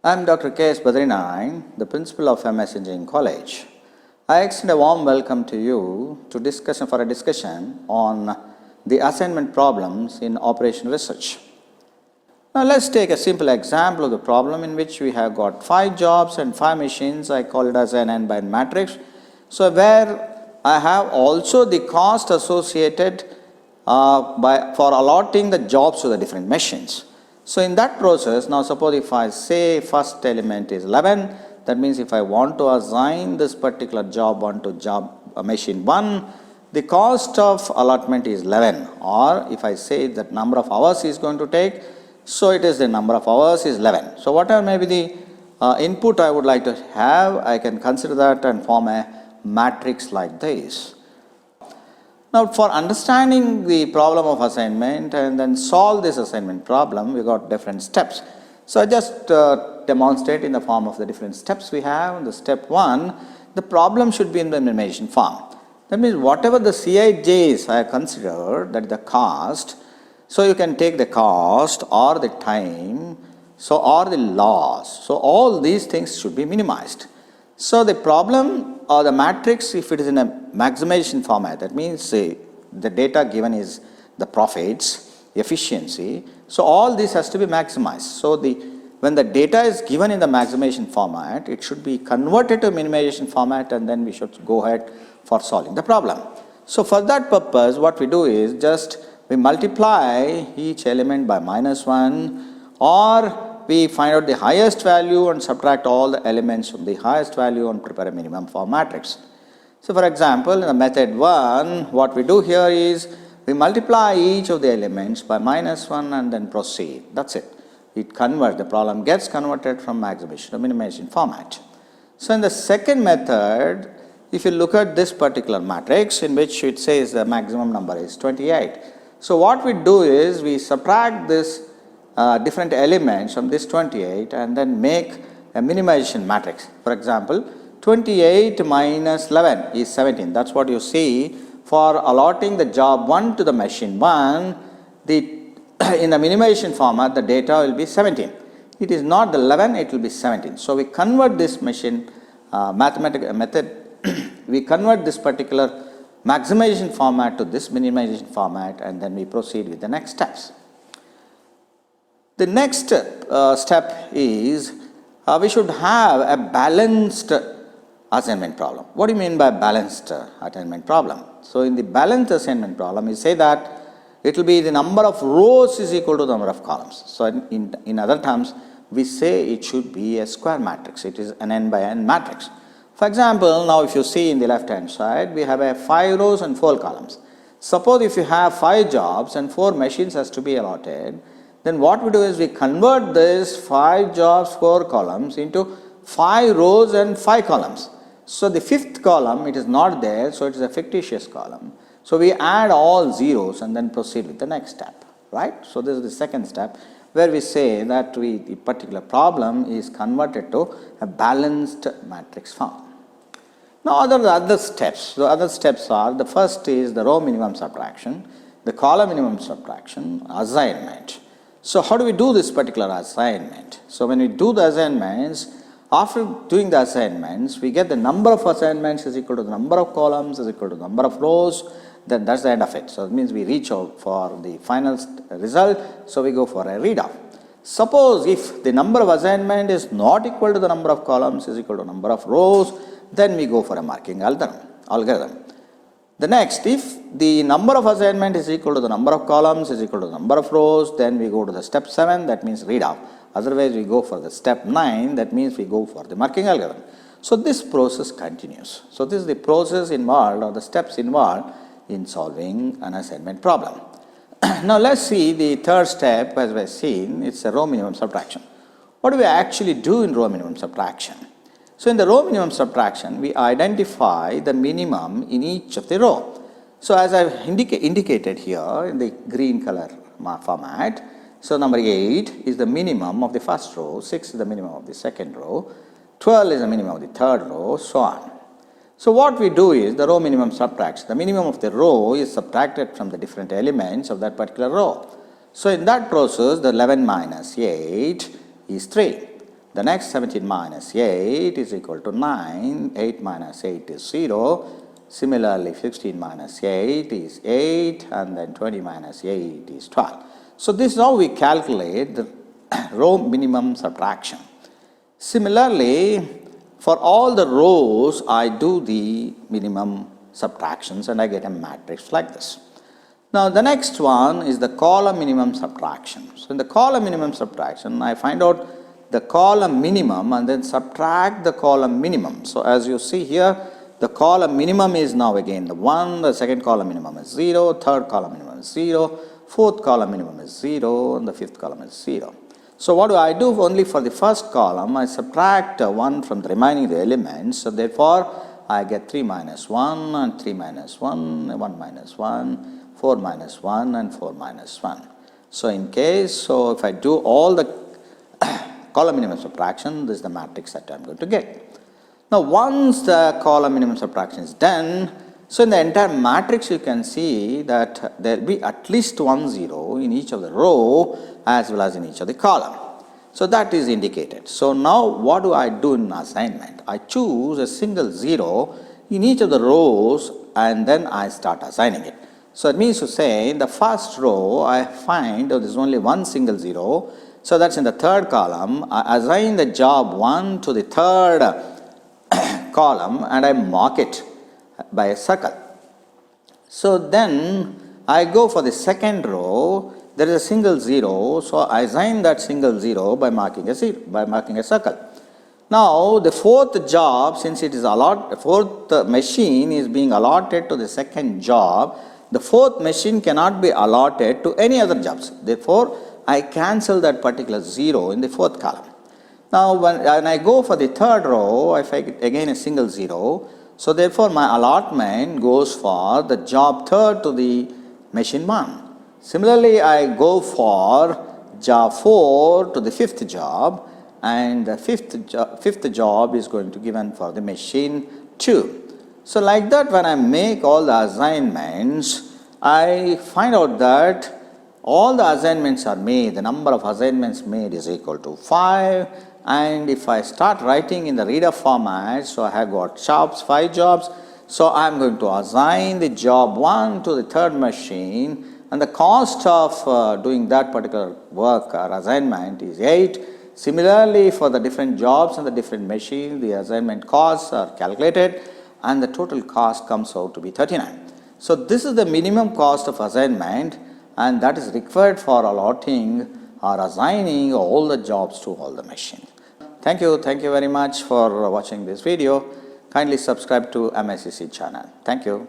I am Dr. K S Badarinarayan, the principal of MS Engineering College. I extend a warm welcome to you for a discussion on the assignment problems in operational research. Now let's take a simple example of the problem in which we have got 5 jobs and 5 machines. I call it as an n by n matrix. So where I have also the cost associated for allotting the jobs to the different machines. So in that process, now suppose if I say first element is 11, that means if I want to assign this particular job onto machine 1, the cost of allotment is 11, or if I say that number of hours is going to take, so it is the number of hours is 11. So whatever may be the input I would like to have, I can consider that and form a matrix like this. Now for understanding the problem of assignment and then solve this assignment problem, we got different steps. So I just demonstrate in the form of the different steps we have. The step 1, the problem should be in the minimization form. That means whatever the CIJs I have considered, that is the cost, so you can take the cost or the time, so or the loss. So all these things should be minimized. So the problem or the matrix, if it is in a maximization format, that means the data given is the profits, efficiency. So all this has to be maximized. So when the data is given in the maximization format, it should be converted to minimization format, and then we should go ahead for solving the problem. So for that purpose, what we do is just we multiply each element by -1, or we find out the highest value and subtract all the elements from the highest value and prepare a minimum form matrix. So for example, in the method 1, what we do here is we multiply each of the elements by -1 and then proceed. That's it. The problem gets converted from maximization to minimization format. So in the second method, if you look at this particular matrix in which it says the maximum number is 28. So what we do is we subtract this different elements from this 28 and then make a minimization matrix. For example, 28 minus 11 is 17. That's what you see for allotting the job 1 to the machine 1. In the minimization format, the data will be 17. It is not the 11, it will be 17. So we convert this machine mathematical method, we convert this particular maximization format to this minimization format, and then we proceed with the next steps. The next step is we should have a balanced assignment problem. What do you mean by balanced assignment problem? So in the balanced assignment problem, you say that it will be the number of rows is equal to the number of columns. So in other terms, we say it should be a square matrix. It is an n by n matrix. For example, now if you see in the left hand side, we have a 5 rows and 4 columns. Suppose if you have 5 jobs and 4 machines has to be allotted, then what we do is we convert this 5 jobs, 4 columns into 5 rows and 5 columns. So the 5th column, it is not there, so it is a fictitious column. So we add all zeros and then proceed with the next step, right? So this is the second step where we say that the particular problem is converted to a balanced matrix form. Now the other steps are, the first is the row minimum subtraction, the column minimum subtraction, assignment. So how do we do this particular assignment? So when we do the assignments, after doing the assignments, we get the number of assignments is equal to the number of columns is equal to the number of rows, then that's the end of it. So it means we reach out for the final result, so we go for a readout. Suppose if the number of assignment is not equal to the number of columns is equal to number of rows, then we go for a marking algorithm. The next, if the number of assignment is equal to the number of columns is equal to the number of rows, then we go to the step 7, that means readout. Otherwise, we go for the step 9, that means we go for the marking algorithm. So this process continues. So this is the process involved or the steps involved in solving an assignment problem. Now let's see the third step. As we've seen, it's a row minimum subtraction. What do we actually do in row minimum subtraction? So in the row minimum subtraction, we identify the minimum in each of the row. So as I've indicated here in the green color format, so number 8 is the minimum of the first row, 6 is the minimum of the second row, 12 is the minimum of the third row, so on. So what we do is the row minimum subtraction. The minimum of the row is subtracted from the different elements of that particular row. So in that process, the 11 minus 8 is 3. The next 17 minus 8 is equal to 9. 8 minus 8 is 0. Similarly, 16 minus 8 is 8, and then 20 minus 8 is 12. So this is how we calculate the row minimum subtraction. Similarly, for all the rows, I do the minimum subtractions and I get a matrix like this. Now, the next one is the column minimum subtraction. So, in the column minimum subtraction, I find out the column minimum and then subtract the column minimum. So, as you see here, the column minimum is now again the 1, the second column minimum is 0, third column minimum is 0, fourth column minimum is 0, and the fifth column is 0. So, what do I do? Only for the first column, I subtract 1 from the remaining elements. So, therefore, I get 3 minus 1 and 3 minus 1, 1 minus 1, 4 minus 1 and 4 minus 1. So, if I do all the column minimum subtraction, this is the matrix that I am going to get. Now, once the column minimum subtraction is done, so in the entire matrix you can see that there will be at least 1 0 in each of the row as well as in each of the column. So, that is indicated. So, now what do I do in assignment? I choose a single 0 in each of the rows and then I start assigning it. So, it means to say in the first row I find there is only one single 0. So, that is in the third column. I assign the job 1 to the third column and I mark it by a circle. So, then I go for the second row. There is a single 0. So, I assign that single 0 by marking a circle. Now, the fourth job, since it is fourth machine is being allotted to the second job, the fourth machine cannot be allotted to any other jobs. Therefore, I cancel that particular 0 in the fourth column. Now, when I go for the third row, I find again a single 0. So, therefore, my allotment goes for the job third to the machine 1. Similarly, I go for job 4 to the fifth job, and the fifth job is going to be given for the machine 2. So, like that, when I make all the assignments, I find out that all the assignments are made, the number of assignments made is equal to 5, and if I start writing in the reader format, so I have got jobs, 5 jobs, so I am going to assign the job 1 to the third machine, and the cost of doing that particular work or assignment is 8. Similarly, for the different jobs and the different machines, the assignment costs are calculated and the total cost comes out to be 39. So, this is the minimum cost of assignment, and that is required for allotting or assigning all the jobs to all the machines. Thank you very much for watching this video. Kindly subscribe to MSEC channel. Thank you.